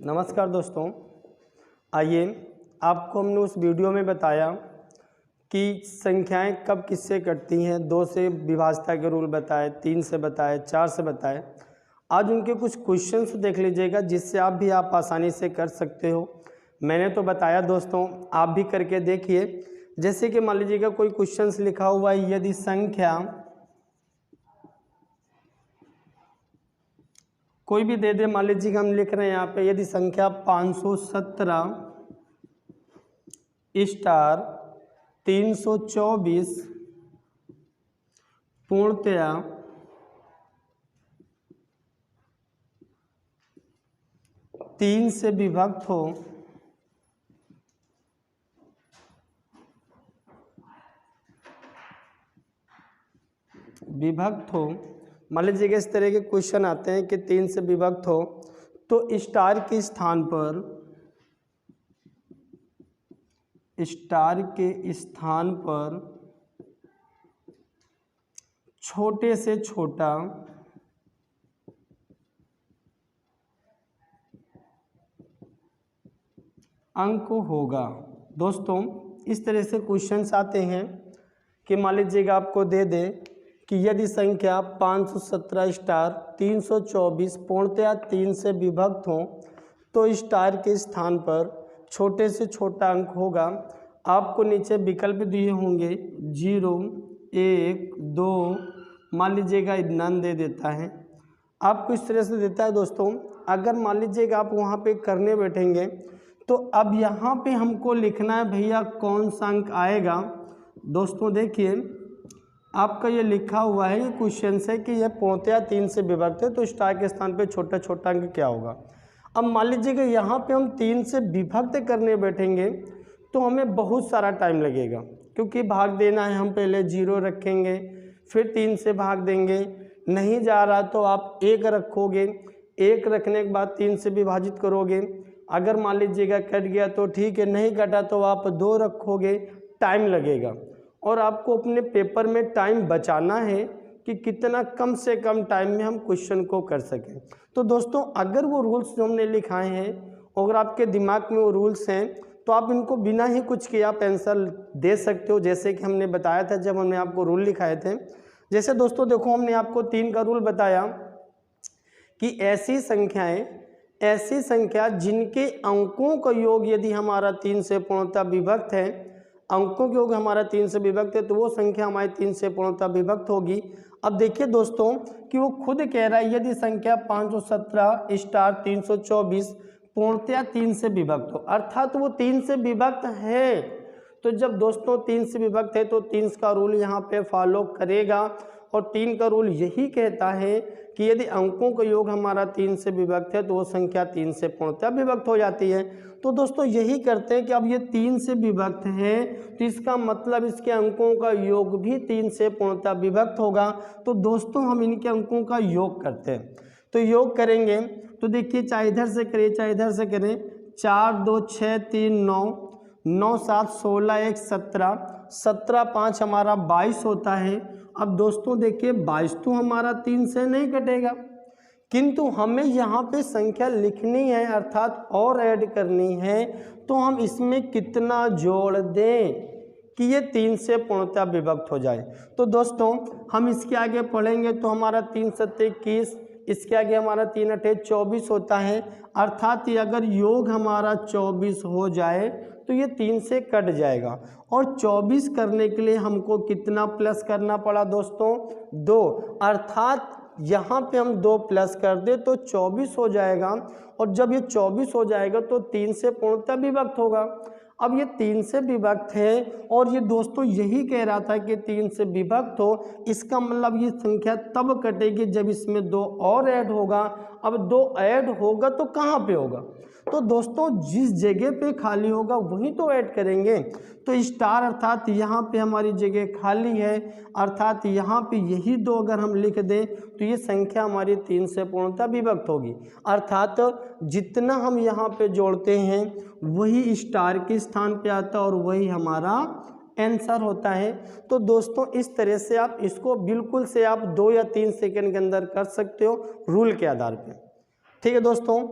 नमस्कार दोस्तों, आइए आपको हमने उस वीडियो में बताया कि संख्याएं कब किससे कटती हैं। 2 से विभाज्यता के रूल बताए, 3 से बताए, 4 से बताए। आज उनके कुछ क्वेश्चंस देख लीजिएगा जिससे आप आसानी से कर सकते हो। मैंने तो बताया दोस्तों, आप भी करके देखिए। जैसे कि मान लीजिएगा कोई क्वेश्चंस लिखा हुआ है, यदि संख्या कोई भी दे दे, मान लीजिए हम लिख रहे हैं यहाँ पे, यदि संख्या 517 स्टार 324 पूर्णतया 3 से विभक्त हो, मान लीजिए इस तरह के क्वेश्चन आते हैं कि 3 से विभक्त हो, तो स्टार के स्थान पर छोटे से छोटा अंक होगा। दोस्तों इस तरह से क्वेश्चंस आते हैं कि मान लीजिएगा आपको दे दे कि यदि संख्या 517 स्टार 324 पूर्णतया 3 से विभक्त हो, तो स्टार के स्थान पर छोटे से छोटा अंक होगा। आपको नीचे विकल्प दिए होंगे 0, 1, 2, मान लीजिएगा नन दे देता है। आपको इस तरह से देता है दोस्तों। अगर मान लीजिएगा आप वहाँ पे करने बैठेंगे तो अब यहाँ पे हमको लिखना है भैया कौन सा अंक आएगा। दोस्तों देखिए, आपका ये लिखा हुआ है, ये क्वेश्चन है कि यह पूर्णतया 3 से विभक्त है, तो स्टार के स्थान पे छोटा छोटा अंक क्या होगा। अब मान लीजिएगा यहाँ पे हम 3 से विभक्त करने बैठेंगे तो हमें बहुत सारा टाइम लगेगा, क्योंकि भाग देना है। हम पहले 0 रखेंगे, फिर 3 से भाग देंगे। नहीं जा रहा तो आप 1 रखोगे, 1 रखने के बाद 3 से विभाजित करोगे। अगर मान लीजिएगा कट गया तो ठीक है, नहीं कटा तो आप 2 रखोगे। टाइम लगेगा और आपको अपने पेपर में टाइम बचाना है कि कितना कम से कम टाइम में हम क्वेश्चन को कर सकें। तो दोस्तों अगर वो रूल्स जो हमने लिखाए हैं, अगर आपके दिमाग में वो रूल्स हैं, तो आप इनको बिना ही कुछ किए आप आंसर दे सकते हो। जैसे कि हमने बताया था जब हमने आपको रूल लिखाए थे। जैसे दोस्तों देखो, हमने आपको 3 का रूल बताया कि ऐसी संख्या जिनके अंकों का योग यदि हमारा 3 से पूर्णतः विभक्त है, अंकों के योग हमारा 3 से विभक्त है, तो वो संख्या हमारी 3 से पूर्णतः विभक्त होगी। अब देखिए दोस्तों कि वो खुद कह रहा है यदि संख्या 517 स्टार 324 पूर्णतया 3 से विभक्त हो, अर्थात वो 3 से विभक्त है। तो जब दोस्तों 3 से विभक्त है तो 3 का रूल यहाँ पे फॉलो करेगा। और 3 का रूल यही कहता है कि यदि अंकों का योग हमारा 3 से विभक्त है तो वो संख्या 3 से पूर्णतः विभक्त हो जाती है। तो दोस्तों यही करते हैं कि अब ये 3 से विभक्त है तो इसका मतलब इसके अंकों का योग भी 3 से पूर्णतः विभक्त होगा। तो दोस्तों हम इनके अंकों का योग करते हैं। तो योग करेंगे तो देखिए, चाहे इधर से करें चाहे इधर से करें, 4, 2, 6, 3, 9, 9, 7, 16, 1, 17, 17, 5 हमारा 22 होता है। अब दोस्तों देखिए 22 तो हमारा 3 से नहीं कटेगा, किंतु हमें यहाँ पे संख्या लिखनी है, अर्थात और ऐड करनी है। तो हम इसमें कितना जोड़ दें कि ये 3 से पूर्णतः विभक्त हो जाए। तो दोस्तों हम इसके आगे पढ़ेंगे तो हमारा 3 7 21, इसके आगे हमारा 3 8 24 होता है। अर्थात ये अगर योग हमारा 24 हो जाए तो ये 3 से कट जाएगा। और 24 करने के लिए हमको कितना प्लस करना पड़ा दोस्तों? 2। अर्थात यहाँ पे हम 2 प्लस कर दे तो 24 हो जाएगा। और जब ये 24 हो जाएगा तो 3 से पूर्णतः विभक्त होगा। अब ये 3 से विभक्त है और ये दोस्तों यही कह रहा था कि 3 से विभक्त हो, इसका मतलब ये संख्या तब कटेगी जब इसमें 2 और ऐड होगा। अब 2 ऐड होगा तो कहाँ पे होगा? तो दोस्तों जिस जगह पे खाली होगा वहीं तो ऐड करेंगे। तो स्टार अर्थात यहाँ पे हमारी जगह खाली है, अर्थात यहाँ पे यही 2 अगर हम लिख दें तो ये संख्या हमारी 3 से पूर्णतः विभक्त होगी। अर्थात जितना हम यहाँ पे जोड़ते हैं वही स्टार के स्थान पे आता है और वही हमारा आंसर होता है। तो दोस्तों इस तरह से आप इसको बिल्कुल से आप 2 या 3 सेकंड के अंदर कर सकते हो रूल के आधार पे। ठीक है दोस्तों,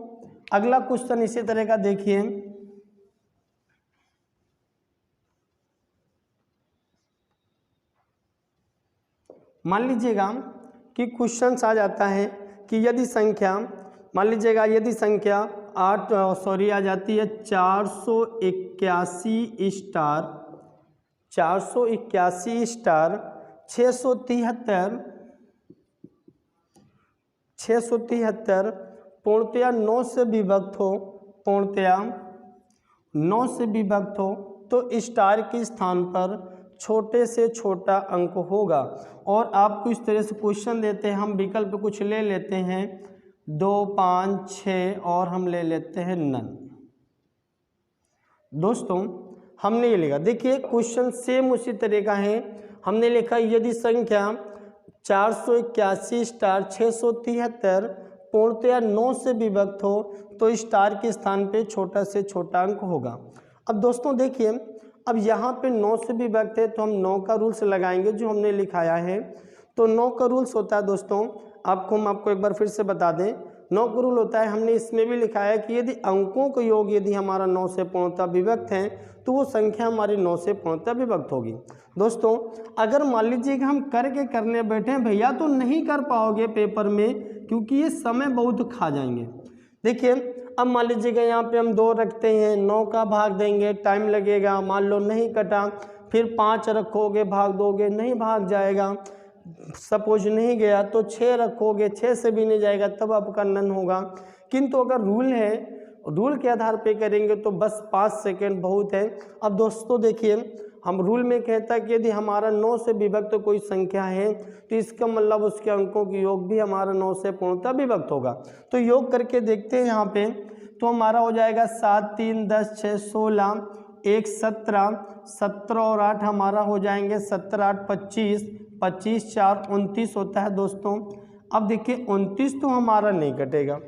अगला क्वेश्चन इसी तरह का देखिए, मान लीजिएगा कि क्वेश्चन आ जाता है कि यदि संख्या, मान लीजिएगा यदि संख्या आ जाती है 481 स्टार 481 स्टार 673 पूर्णतया 9 से विभक्त हो, पूर्णतया 9 से विभक्त हो, तो स्टार के स्थान पर छोटे से छोटा अंक होगा। और आपको इस तरह से क्वेश्चन देते हैं, हम विकल्प कुछ ले लेते हैं 2, 5, 6 और हम ले लेते हैं नन। दोस्तों हमने ये लिखा, देखिए क्वेश्चन सेम उसी तरह का है। हमने लिखा यदि संख्या 481 स्टार 673 पूर्णतया 9 से विभक्त हो तो स्टार के स्थान पे छोटा से छोटा अंक होगा। अब दोस्तों देखिए, अब यहाँ पे 9 से विभक्त है तो हम 9 का रूल्स लगाएंगे जो हमने लिखाया है। तो 9 का रूल्स होता है दोस्तों, हम आपको एक बार फिर से बता दें, 9 का रूल होता है, हमने इसमें भी लिखा है कि यदि अंकों का योग यदि हमारा 9 से पूर्णतः विभक्त है तो वो संख्या हमारी 9 से पूर्णतः विभक्त होगी। दोस्तों अगर मान लीजिए कि हम करने बैठे हैं भैया तो नहीं कर पाओगे पेपर में, क्योंकि ये समय बहुत खा जाएंगे। देखिए अब मान लीजिएगा यहाँ पे हम 2 रखते हैं, 9 का भाग देंगे, टाइम लगेगा, मान लो नहीं कटा, फिर 5 रखोगे भाग दोगे, नहीं भाग जाएगा, सपोज नहीं गया तो 6 रखोगे, 6 से भी नहीं जाएगा, तब आपका नन होगा। किंतु अगर रूल है, रूल के आधार पे करेंगे तो बस 5 सेकेंड बहुत है। अब दोस्तों देखिए, हम रूल में कहता है कि यदि हमारा 9 से विभक्त कोई संख्या है तो इसका मतलब उसके अंकों की योग भी हमारा 9 से पूर्णतः विभक्त होगा। तो योग करके देखते हैं यहाँ पे, तो हमारा हो जाएगा 7, 3, 10, 6, 16, 1, 17, 17 और 8 हमारा हो जाएंगे 17, 8, 25, 25, 4, 29 होता है दोस्तों। अब देखिए 29 तो हमारा नहीं कटेगा,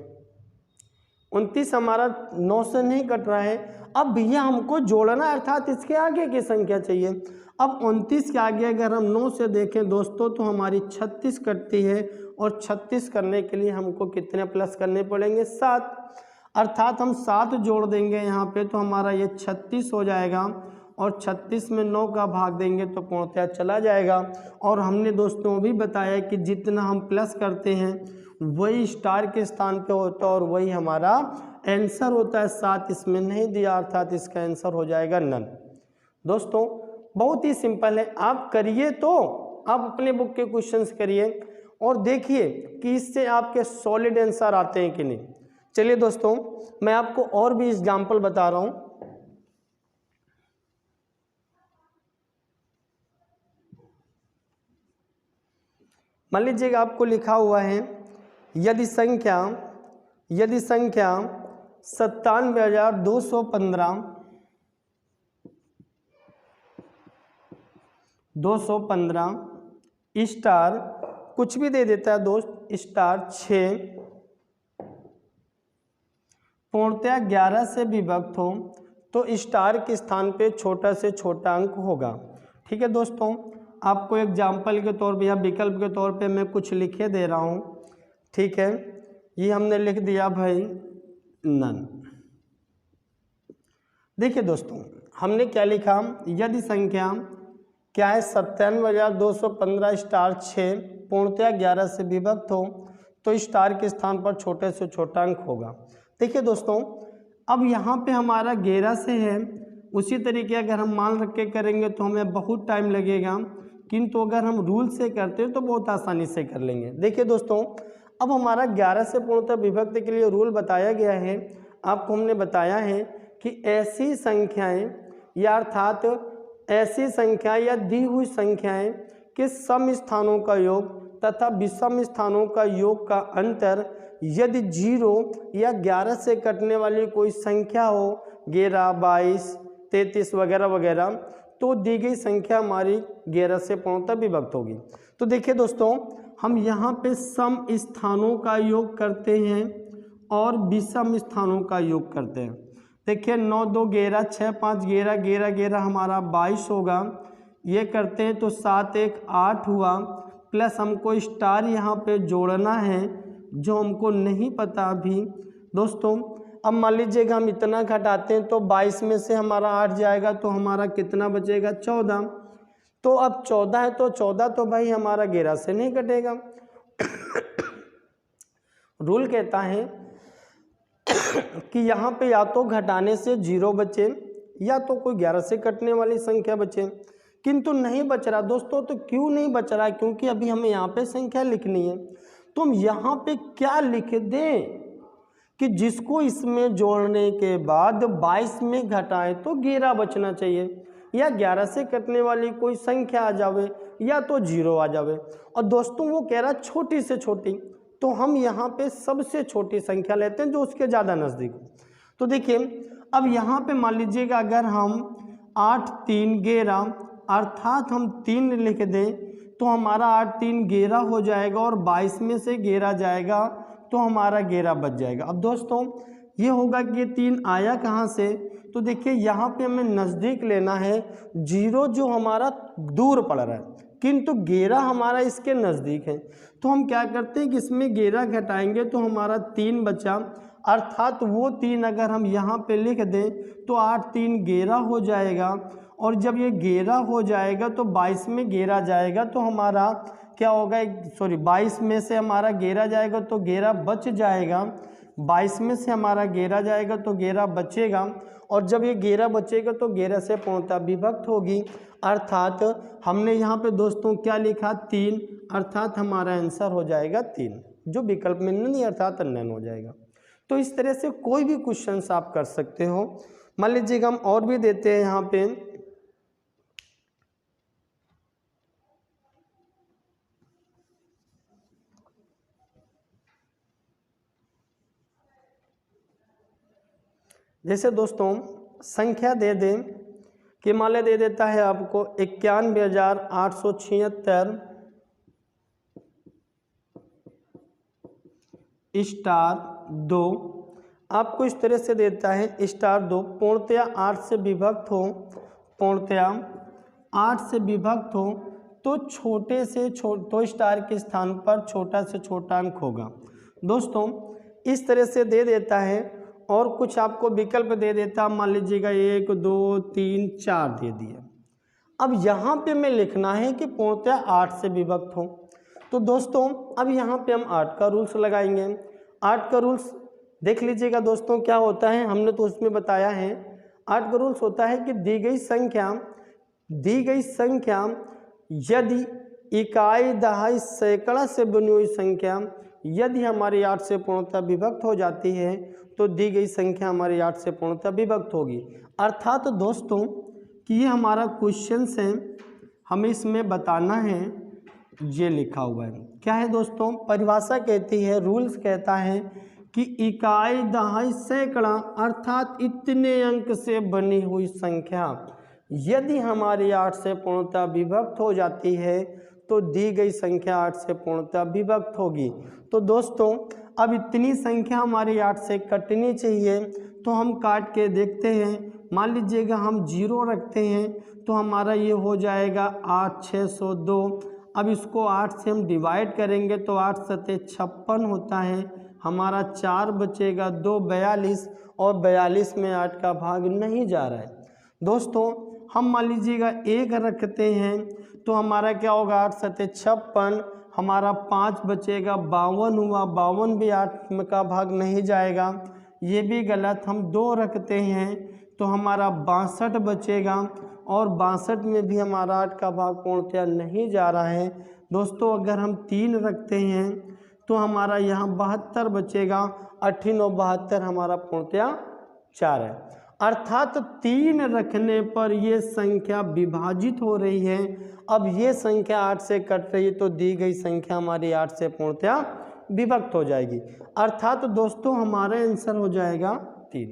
29 हमारा 9 से नहीं कट रहा है। अब भैया हमको जोड़ना अर्थात इसके आगे की संख्या चाहिए। अब 29 के आगे अगर हम 9 से देखें दोस्तों तो हमारी 36 कटती है, और 36 करने के लिए हमको कितने प्लस करने पड़ेंगे? 7, अर्थात हम 7 जोड़ देंगे यहाँ पे तो हमारा ये 36 हो जाएगा, और 36 में 9 का भाग देंगे तो पूर्णतः चला जाएगा। और हमने दोस्तों भी बताया कि जितना हम प्लस करते हैं वही स्टार के स्थान पे होता है और वही हमारा आंसर होता है। 7 इसमें नहीं दिया, अर्थात इसका आंसर हो जाएगा नन। दोस्तों बहुत ही सिंपल है, आप करिए, तो आप अपने बुक के क्वेश्चंस करिए और देखिए कि इससे आपके सॉलिड आंसर आते हैं कि नहीं। चलिए दोस्तों मैं आपको और भी एग्जाम्पल बता रहा हूँ। मान लीजिएगा आपको लिखा हुआ है यदि संख्या 97,215 स्टार कुछ भी दे देता है दोस्त, स्टार 6 पूर्णतया 11 से विभक्त हो तो स्टार के स्थान पे छोटा से छोटा अंक होगा। ठीक है दोस्तों, आपको एग्जाम्पल के तौर पे या विकल्प के तौर पे मैं कुछ लिखे दे रहा हूँ। ठीक है, ये हमने लिख दिया भाई नन। देखिए दोस्तों हमने क्या लिखा, यदि संख्या क्या है 97,215 स्टार 6 पूर्णतया 11 से विभक्त हो तो स्टार के स्थान पर छोटे से छोटा अंक होगा। देखिए दोस्तों अब यहाँ पे हमारा 11 से है, उसी तरीके अगर हम मान रख के करेंगे तो हमें बहुत टाइम लगेगा, किंतु अगर हम रूल से करते हैं तो बहुत आसानी से कर लेंगे। देखिए दोस्तों अब हमारा 11 से पूर्णतः विभक्त के लिए रूल बताया गया है। आपको हमने बताया है कि ऐसी संख्याएं या अर्थात ऐसी संख्या या दी हुई संख्याएं के सम स्थानों का योग तथा विषम स्थानों का योग का अंतर यदि 0 या 11 से कटने वाली कोई संख्या हो, 11, 22, 33 वगैरह वगैरह, तो दी गई संख्या हमारी 11 से पूर्णतः विभक्त होगी। तो देखिए दोस्तों हम यहाँ पे सम स्थानों का योग करते हैं और विषम स्थानों का योग करते हैं। देखिए 9, 2, 11, 6, 5, 11, 11, 11 हमारा 22 होगा। ये करते हैं तो 7, 1, 8 हुआ, प्लस हमको स्टार यहाँ पे जोड़ना है जो हमको नहीं पता अभी। दोस्तों अब मान लीजिएगा हम इतना घटाते हैं तो 22 में से हमारा 8 जाएगा तो हमारा कितना बचेगा 14। तो अब 14 है तो 14 तो भाई हमारा 11 से नहीं कटेगा। रूल कहता है कि यहाँ पे या तो घटाने से 0 बचे या तो कोई 11 से कटने वाली संख्या बचे, किंतु नहीं बच रहा दोस्तों। तो क्यों नहीं बच रहा? क्योंकि अभी हमें यहाँ पे संख्या लिखनी है। तो हम यहाँ पे क्या लिख दें कि जिसको इसमें जोड़ने के बाद 22 में घटाएं तो 11 बचना चाहिए, या 11 से कटने वाली कोई संख्या आ जावे या तो 0 आ जावे। और दोस्तों वो कह रहा छोटी से छोटी, तो हम यहाँ पे सबसे छोटी संख्या लेते हैं जो उसके ज़्यादा नज़दीक हो। तो देखिए अब यहाँ पे मान लीजिएगा अगर हम 8 3 11 अर्थात हम 3 लिख दें तो हमारा 8 3 11 हो जाएगा और 22 में से 11 जाएगा तो हमारा 11 बच जाएगा। अब दोस्तों ये होगा कि ये 3 आया कहाँ से? तो देखिए यहाँ पे हमें नज़दीक लेना है, 0 जो हमारा दूर पड़ रहा है किंतु 11 हमारा इसके नज़दीक है। तो हम क्या करते हैं कि इसमें 11 घटाएंगे तो हमारा 3 बचा, अर्थात वो 3 अगर हम यहाँ पे लिख दें तो 8 3 11 हो जाएगा। और जब ये 11 हो जाएगा तो 22 में 11 जाएगा तो हमारा क्या होगा, 22 में से हमारा 11 जाएगा तो 11 बच जाएगा, 22 में से हमारा 11 जाएगा तो 11 बचेगा। और जब ये 11 बचेगा तो 11 से पूर्णतः विभक्त होगी, अर्थात हमने यहाँ पे दोस्तों क्या लिखा 3, अर्थात हमारा आंसर हो जाएगा 3, जो विकल्प में नहीं अर्थात अन्य हो जाएगा। तो इस तरह से कोई भी क्वेश्चन आप कर सकते हो। मान लीजिएगा हम और भी देते हैं यहाँ पे, जैसे दोस्तों संख्या दे दें कि मान ले दे देता है आपको 91,876 स्टार 2, आपको इस तरह से देता है स्टार 2 पूर्णतया 8 से विभक्त हो, पूर्णतया 8 से विभक्त हो तो छोटे से तो स्टार के स्थान पर छोटा से छोटा अंक होगा। दोस्तों इस तरह से दे देता है और कुछ आपको विकल्प दे देता, मान लीजिएगा 1 2 3 4 दे दिया। अब यहाँ पे हमें लिखना है कि पूर्णतया 8 से विभक्त हो। तो दोस्तों अब यहाँ पे हम 8 का रूल्स लगाएंगे। 8 का रूल्स देख लीजिएगा दोस्तों क्या होता है, हमने तो उसमें बताया है। 8 का रूल्स होता है कि दी गई संख्या यदि इकाई दहाई सैकड़ा से बनी हुई संख्या यदि हमारी 8 से पूर्णतः विभक्त हो जाती है तो दी गई संख्या हमारी 8 से पूर्णतः विभक्त होगी। अर्थात तो दोस्तों कि ये हमारा क्वेश्चन है, हमें इसमें बताना है, ये लिखा हुआ है क्या है दोस्तों, परिभाषा कहती है, रूल्स कहता है कि इकाई दहाई सैकड़ा अर्थात इतने अंक से बनी हुई संख्या यदि हमारी 8 से पूर्णतः विभक्त हो जाती है तो दी गई संख्या 8 से पूर्णतः विभक्त होगी। तो दोस्तों अब इतनी संख्या हमारी 8 से कटनी चाहिए, तो हम काट के देखते हैं। मान लीजिएगा हम 0 रखते हैं तो हमारा ये हो जाएगा 8 602। अब इसको 8 से हम डिवाइड करेंगे तो 8 सते 56 होता है, हमारा 4 बचेगा, 2 42 और 42 में 8 का भाग नहीं जा रहा है। दोस्तों हम मान लीजिएगा 1 रखते हैं तो हमारा क्या होगा 8 सते 56, हमारा 5 बचेगा, 52 हुआ, 52 भी 8 में का भाग नहीं जाएगा, ये भी गलत। हम 2 रखते हैं तो हमारा 62 बचेगा और 62 में भी हमारा 8 का भाग पूर्णतः नहीं जा रहा है। दोस्तों अगर हम 3 रखते हैं तो हमारा यहाँ 72 बचेगा, 8 9 72 हमारा पूर्णतः 4 है। अर्थात 3 रखने पर ये संख्या विभाजित हो रही है। अब ये संख्या 8 से कट रही है तो दी गई संख्या हमारी 8 से पूर्णतः विभक्त हो जाएगी, अर्थात दोस्तों हमारा आंसर हो जाएगा 3।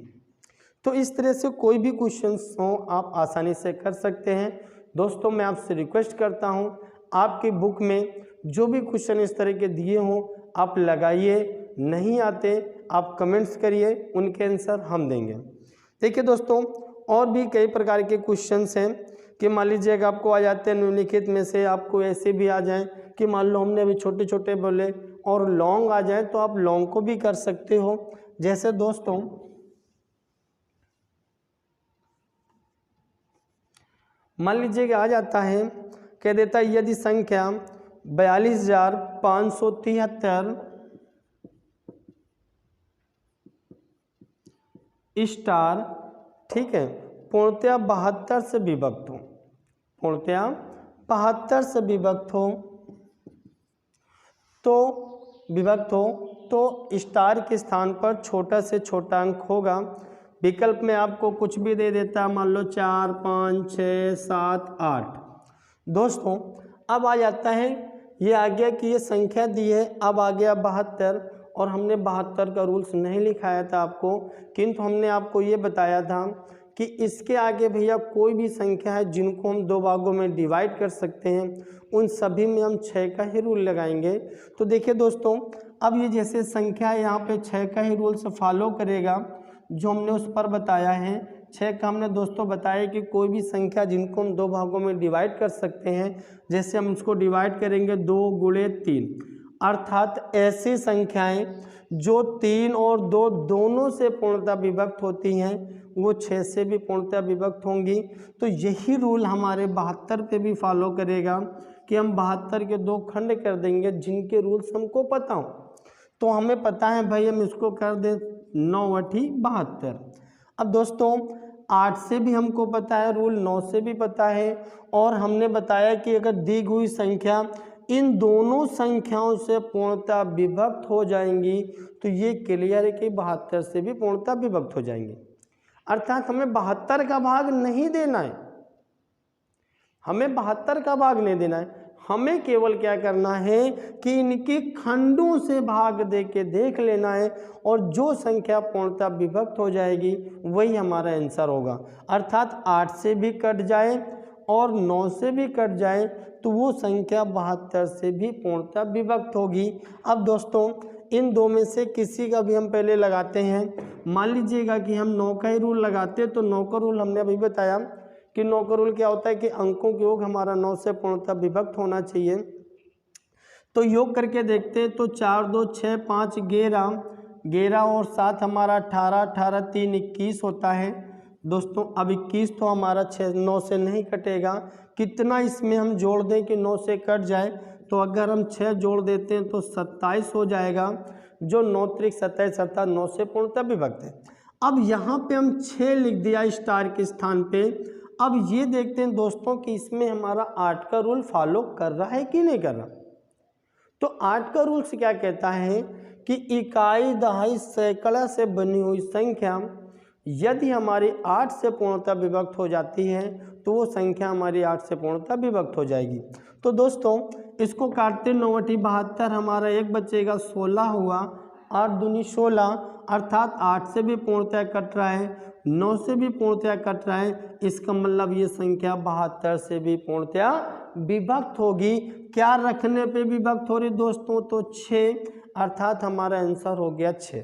तो इस तरह से कोई भी क्वेश्चन हो आप आसानी से कर सकते हैं। दोस्तों मैं आपसे रिक्वेस्ट करता हूं आपकी बुक में जो भी क्वेश्चन इस तरह के दिए हों आप लगाइए, नहीं आते आप कमेंट्स करिए, उनके आंसर हम देंगे। देखिए दोस्तों और भी कई प्रकार के क्वेश्चंस हैं कि मान लीजिएगा आपको आ जाते हैं निम्नलिखित में से, आपको ऐसे भी आ जाएं कि मान लो हमने अभी छोटे छोटे बोले और लॉन्ग आ जाए तो आप लॉन्ग को भी कर सकते हो। जैसे दोस्तों मान लीजिए कि आ जाता है, कह देता है यदि संख्या 42,573 स्टार, ठीक है, पूर्णतया 72 से विभक्त हो, पूर्णतया 72 से विभक्त हो तो स्टार के स्थान पर छोटा से छोटा अंक होगा। विकल्प में आपको कुछ भी दे देता है, मान लो 4, 5, 6, 7, 8। दोस्तों अब आ जाता है, ये आ गया कि ये संख्या दी है, अब आ गया 72, और हमने 72 का रूल्स नहीं लिखाया था आपको, किंतु हमने आपको ये बताया था कि इसके आगे भैया कोई भी संख्या है जिनको हम दो भागों में डिवाइड कर सकते हैं, उन सभी में हम 6 का ही रूल लगाएंगे। तो देखिए दोस्तों, अब ये जैसे संख्या है यहाँ पे 6 का ही रूल से फॉलो करेगा जो हमने उस पर बताया है। 6 का हमने दोस्तों बताया कि कोई भी संख्या जिनको हम दो भागों में डिवाइड कर सकते हैं, जैसे हम उसको डिवाइड करेंगे 2 गुणे 3, अर्थात ऐसी संख्याएं जो 3 और 2 दोनों से पूर्णतः विभक्त होती हैं वो 6 से भी पूर्णतः विभक्त होंगी। तो यही रूल हमारे 72 पे भी फॉलो करेगा कि हम 72 के 2 खंड कर देंगे जिनके रूल्स हमको पता हो। तो हमें पता है भाई, हम इसको कर दें 9 × 72। अब दोस्तों 8 से भी हमको पता है रूल, 9 से भी पता है, और हमने बताया कि अगर दी हुई संख्या इन दोनों संख्याओं से पूर्णतः विभक्त हो जाएंगी तो ये क्लियर है कि 72 से भी पूर्णतः विभक्त हो जाएंगी। अर्थात हमें 72 का भाग नहीं देना है, हमें 72 का भाग नहीं देना है, हमें केवल क्या करना है कि इनके खंडों से भाग दे के देख लेना है, और जो संख्या पूर्णतः विभक्त हो जाएगी वही हमारा आंसर होगा। अर्थात 8 से भी कट जाए और 9 से भी कट जाए तो वो संख्या 72 से भी पूर्णतः विभक्त होगी। अब दोस्तों इन दो में से किसी का भी हम पहले लगाते हैं। मान लीजिएगा कि हम 9 का ही रूल लगाते हैं, तो 9 का रूल हमने अभी बताया कि 9 का रूल क्या होता है कि अंकों का योग हमारा 9 से पूर्णतः विभक्त होना चाहिए। तो योग करके देखते हैं, तो 4, 2, 6, 5, 11 और 7 हमारा 18, 18, 3, 21 होता है। दोस्तों अब 21 तो हमारा 9 से नहीं कटेगा, कितना इसमें हम जोड़ दें कि 9 से कट जाए, तो अगर हम 6 जोड़ देते हैं तो 27 हो जाएगा, जो 9 × 27 अर्थात 9 से पूर्णतः विभक्त है। अब यहाँ पे हम 6 लिख दिया स्टार के स्थान पे। अब ये देखते हैं दोस्तों कि इसमें हमारा 8 का रूल फॉलो कर रहा है कि नहीं कर रहा। तो 8 का रूल से क्या कहता है कि इकाई, दहाई, सैकड़ा से बनी हुई संख्या यदि हमारी 8 से पूर्णतः विभक्त हो जाती है तो वो संख्या हमारी 8 से पूर्णतः विभक्त हो जाएगी। तो दोस्तों इसको काटते 9 × 72 हमारा 1 बचेगा, 16 हुआ, 8 दूनी 16, अर्थात 8 से भी पूर्णतः कट रहा है, 9 से भी पूर्णतः कट रहा है, इसका मतलब ये संख्या 72 से भी पूर्णतः विभक्त होगी। क्या रखने पे विभक्त हो रही दोस्तों, तो 6, अर्थात हमारा आंसर हो गया 6।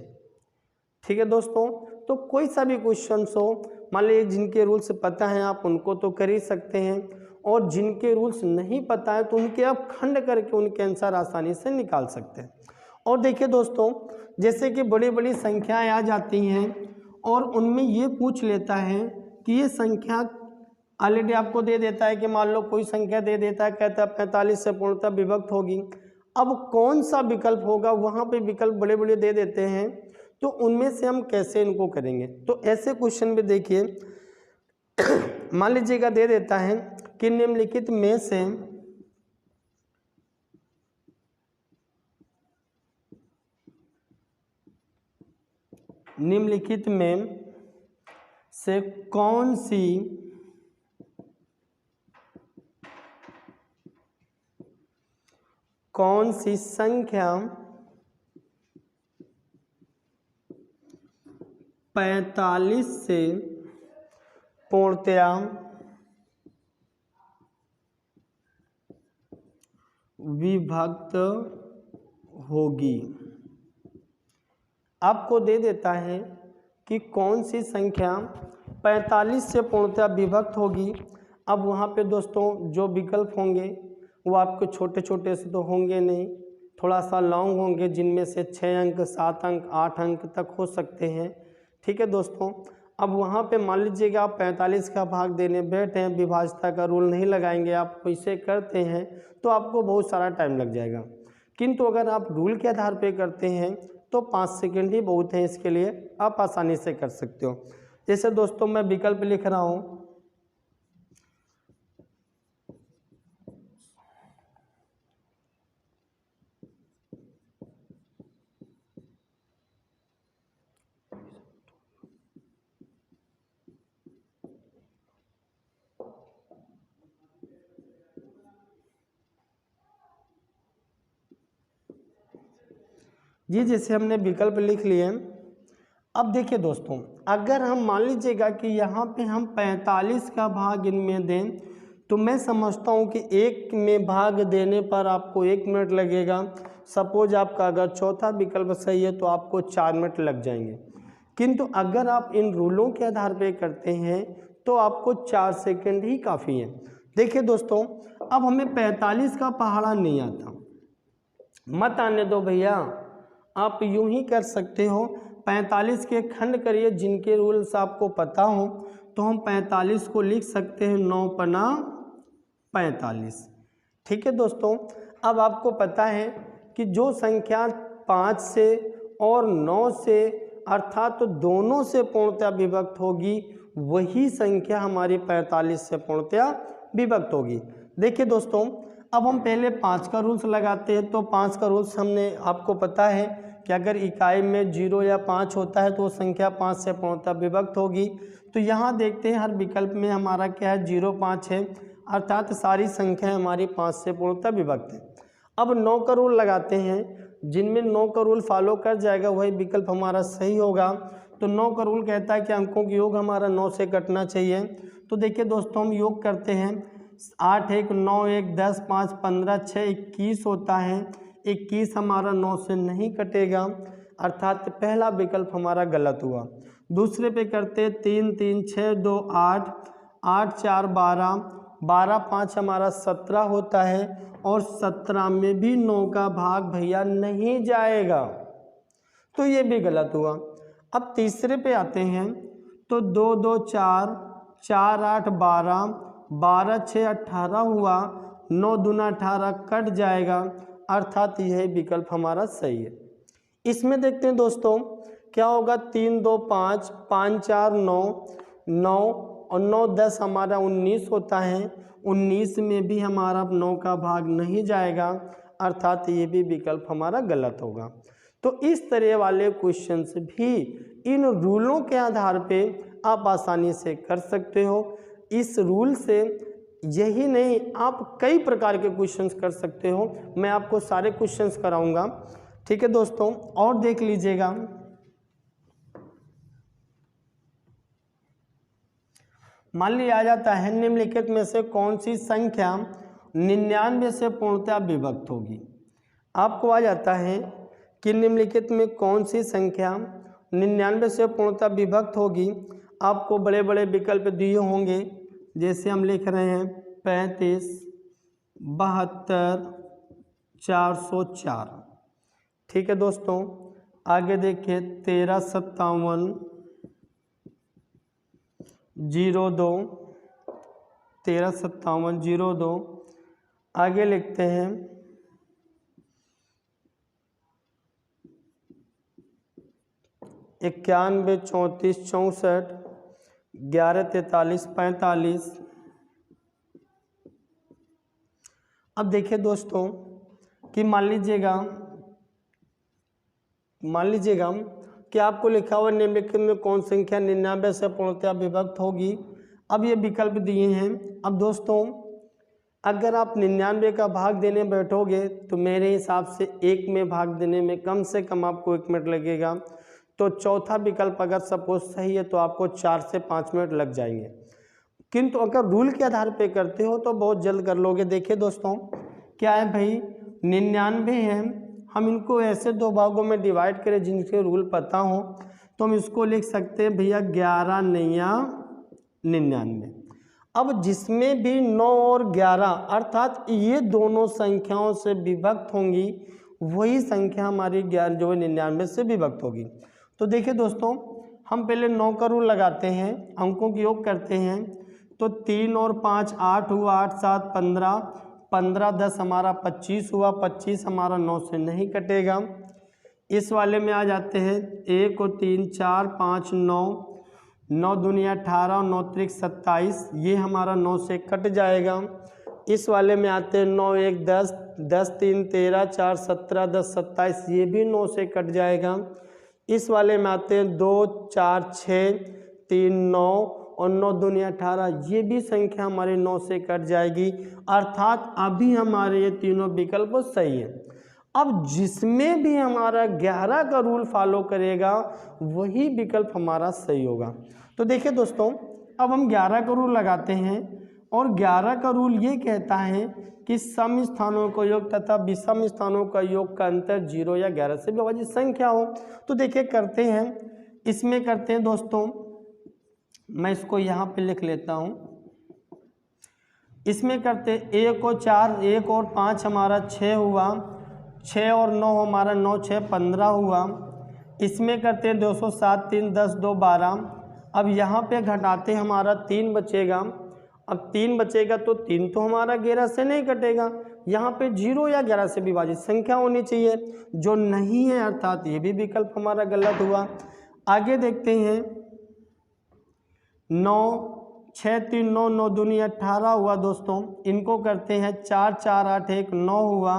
ठीक है दोस्तों, तो कोई सा भी क्वेश्चन हो, मान लीजिए जिनके रूल्स पता हैं आप उनको तो कर ही सकते हैं, और जिनके रूल्स नहीं पता है तो उनके आप खंड करके उनके आंसर आसानी से निकाल सकते हैं। और देखिए दोस्तों, जैसे कि बड़ी बड़ी संख्याएं आ जाती हैं और उनमें ये पूछ लेता है कि ये संख्या ऑलरेडी आपको दे देता है कि मान लो कोई संख्या दे देता है, कहता है 45 से पूर्णतः विभक्त होगी। अब कौन सा विकल्प होगा, वहाँ पे विकल्प बड़े बड़े दे देते हैं, तो उनमें से हम कैसे इनको करेंगे। तो ऐसे क्वेश्चन में देखिए मान लीजिएगा दे देता है कि निम्नलिखित में से कौन सी संख्या 45 से पूर्णतया विभक्त होगी। आपको दे देता है कि कौन सी संख्या 45 से पूर्णतः विभक्त होगी। अब वहाँ पे दोस्तों जो विकल्प होंगे वो आपके छोटे छोटे से तो होंगे नहीं, थोड़ा सा लॉन्ग होंगे, जिनमें से 6 अंक, 7 अंक, 8 अंक तक हो सकते हैं। ठीक है दोस्तों, अब वहाँ पे मान लीजिएगा आप 45 का भाग देने बैठे हैं, विभाज्यता का रूल नहीं लगाएंगे, आप इसे करते हैं तो आपको बहुत सारा टाइम लग जाएगा। किंतु अगर आप रूल के आधार पे करते हैं तो 5 सेकंड ही बहुत हैं, इसके लिए आप आसानी से कर सकते हो। जैसे दोस्तों मैं विकल्प लिख रहा हूँ, जी जैसे हमने विकल्प लिख लिए। अब देखिए दोस्तों, अगर हम मान लीजिएगा कि यहाँ पे हम 45 का भाग इनमें दें तो मैं समझता हूँ कि एक में भाग देने पर आपको 1 मिनट लगेगा। सपोज आपका अगर चौथा विकल्प सही है तो आपको 4 मिनट लग जाएंगे। किंतु अगर आप इन रूलों के आधार पे करते हैं तो आपको 4 सेकंड ही काफ़ी है। देखिए दोस्तों, अब हमें 45 का पहाड़ा नहीं आता, मत आने दो भैया, आप यूं ही कर सकते हो। 45 के खंड करिए, जिनके रूल्स आपको पता हो तो हम 45 को लिख सकते हैं 9 पना 45। ठीक है दोस्तों, अब आपको पता है कि जो संख्या 5 से और 9 से अर्थात तो दोनों से पूर्णतया विभक्त होगी, वही संख्या हमारी 45 से पूर्णतया विभक्त होगी। देखिए दोस्तों, अब हम पहले 5 का रूल्स लगाते हैं। तो 5 का रूल्स हमने आपको पता है कि अगर इकाई में 0 या 5 होता है तो वो संख्या 5 से पूर्णतः विभक्त होगी। तो यहाँ देखते हैं हर विकल्प में हमारा क्या है, 0 5 है, अर्थात सारी संख्या हमारी 5 से पूर्णतः विभक्त है। अब 9 का रूल लगाते हैं, जिनमें 9 का रूल फॉलो कर जाएगा वही विकल्प हमारा सही होगा। तो 9 का रूल कहता है कि अंकों का योग हमारा 9 से कटना चाहिए। तो देखिए दोस्तों, हम योग करते हैं, 8 1 9 1 10 5 15 6 21 होता है। 21 हमारा 9 से नहीं कटेगा, अर्थात पहला विकल्प हमारा गलत हुआ। दूसरे पे करते 3 3 6 2 8 8 4 12 12 5 हमारा 17 होता है और 17 में भी 9 का भाग भैया नहीं जाएगा, तो ये भी गलत हुआ। अब तीसरे पे आते हैं तो 2 2 4 4 8 12 12 6 18 हुआ, 9 दूना 18 कट जाएगा, अर्थात यह विकल्प हमारा सही है। इसमें देखते हैं दोस्तों क्या होगा, 3 2 5 5 4 9 9 और 9 10 हमारा 19 होता है। 19 में भी हमारा 9 का भाग नहीं जाएगा, अर्थात ये भी विकल्प हमारा गलत होगा। तो इस तरह वाले क्वेश्चंस भी इन रूलों के आधार पे आप आसानी से कर सकते हो। इस रूल से यही नहीं, आप कई प्रकार के क्वेश्चंस कर सकते हो, मैं आपको सारे क्वेश्चंस कराऊंगा। ठीक है दोस्तों, और देख लीजिएगा, मान लिया जाता है निम्नलिखित में से कौन सी संख्या 99 से पूर्णतया विभक्त होगी। आपको आ जाता है कि निम्नलिखित में कौन सी संख्या 99 से पूर्णतया विभक्त होगी। आपको बड़े बड़े विकल्प दिए होंगे, जैसे हम लिख रहे हैं 35 72 404। ठीक है दोस्तों, आगे देखिए 13 57 02 13 57 02। आगे लिखते हैं 91 34 64 11 43 45। अब देखिए दोस्तों कि मान लीजिएगा कि आपको लिखा हुआ निम्नलिखित में कौन संख्या 99 से पूर्णतया विभक्त होगी। अब ये विकल्प दिए हैं। अब दोस्तों अगर आप 99 का भाग देने बैठोगे तो मेरे हिसाब से 1 में भाग देने में कम से कम आपको 1 मिनट लगेगा। तो चौथा विकल्प अगर सपोज सही है तो आपको 4 से 5 मिनट लग जाएंगे। किंतु अगर रूल के आधार पे करते हो तो बहुत जल्द कर लोगे। देखिए दोस्तों क्या है भाई, 99 है, हम इनको ऐसे 2 भागों में डिवाइड करें जिनके रूल पता हो तो हम इसको लिख सकते हैं भैया 11 9 99। अब जिसमें भी 9 और 11 अर्थात ये दोनों संख्याओं से विभक्त होंगी, वही संख्या हमारी 11 जो 99 से विभक्त होगी। तो देखिए दोस्तों हम पहले 9 का रूल लगाते हैं, अंकों की योग करते हैं। तो 3 और 5 8 हुआ, 8 7 15, 15 10 हमारा 25 हुआ, 25 हमारा 9 से नहीं कटेगा। इस वाले में आ जाते हैं, 1 और 3 4 5 9, 9 दूनी 18, 9 त्रिक 27, ये हमारा 9 से कट जाएगा। इस वाले में आते हैं 9 1 10, 10 3 13, 4 17, 10 27, ये भी 9 से कट जाएगा। इस वाले में आते हैं 2 4 6, 3 9 और 9 दूनी 18, ये भी संख्या हमारी 9 से कट जाएगी। अर्थात अभी हमारे ये तीनों विकल्प सही है। अब जिसमें भी हमारा 11 का रूल फॉलो करेगा वही विकल्प हमारा सही होगा। तो देखिए दोस्तों, अब हम 11 का रूल लगाते हैं और 11 का रूल ये कहता है कि सम स्थानों का योग तथा विषम स्थानों का योग का अंतर 0 या 11 से विभाजित संख्या हो। तो देखिए करते हैं, इसमें करते हैं दोस्तों, मैं इसको यहाँ पे लिख लेता हूँ। इसमें करते 1 और 4, 1 और 5 हमारा 6 हुआ, 6 और 9 हमारा 9 6 15 हुआ। इसमें करते हैं 207 3 10 2 12। अब यहाँ पे घटाते हमारा 3 बचेगा। अब 3 बचेगा तो 3 तो हमारा 11 से नहीं कटेगा, यहाँ पे 0 या 11 से विभाजित संख्या होनी चाहिए, जो नहीं है, अर्थात ये भी विकल्प हमारा गलत हुआ। आगे देखते हैं, 9 6 3 9, 9 दूनी 18 हुआ दोस्तों। इनको करते हैं 4 4 8 1 9 हुआ।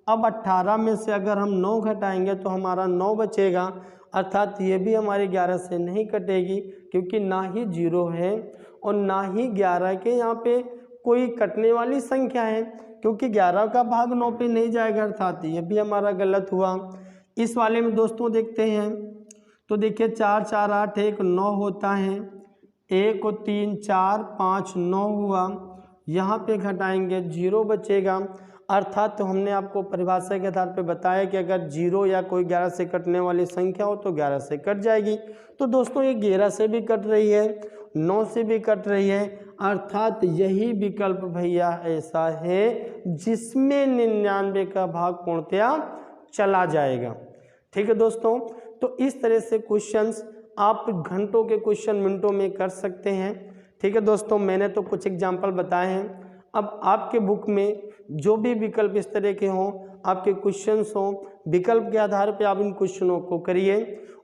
अब 18 में से अगर हम 9 घटाएंगे तो हमारा 9 बचेगा, अर्थात ये भी हमारी 11 से नहीं कटेगी, क्योंकि ना ही 0 है और ना ही 11 के यहाँ पे कोई कटने वाली संख्या है, क्योंकि 11 का भाग 9 पे नहीं जाएगा, अर्थात ये भी हमारा गलत हुआ। इस वाले में दोस्तों देखते हैं, तो देखिए 4 4 8 1 9 होता है, 1 और 3 4 5 9 हुआ। यहाँ पे घटाएंगे 0 बचेगा, अर्थात तो हमने आपको परिभाषा के आधार पे बताया कि अगर 0 या कोई 11 से कटने वाली संख्या हो तो 11 से कट जाएगी। तो दोस्तों ये 11 से भी कट रही है, 9 से भी कट रही है, अर्थात यही विकल्प भैया ऐसा है जिसमें 99 का भाग पूर्णतया चला जाएगा। ठीक है दोस्तों, तो इस तरह से क्वेश्चंस आप घंटों के क्वेश्चन मिनटों में कर सकते हैं। ठीक है दोस्तों, मैंने तो कुछ एग्जाम्पल बताए हैं। अब आपके बुक में जो भी विकल्प इस तरह के हों, आपके क्वेश्चंस हों, विकल्प के आधार पे आप इन क्वेश्चनों को करिए,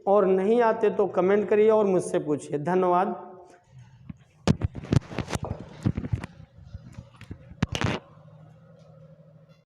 और नहीं आते तो कमेंट करिए और मुझसे पूछिए। धन्यवाद।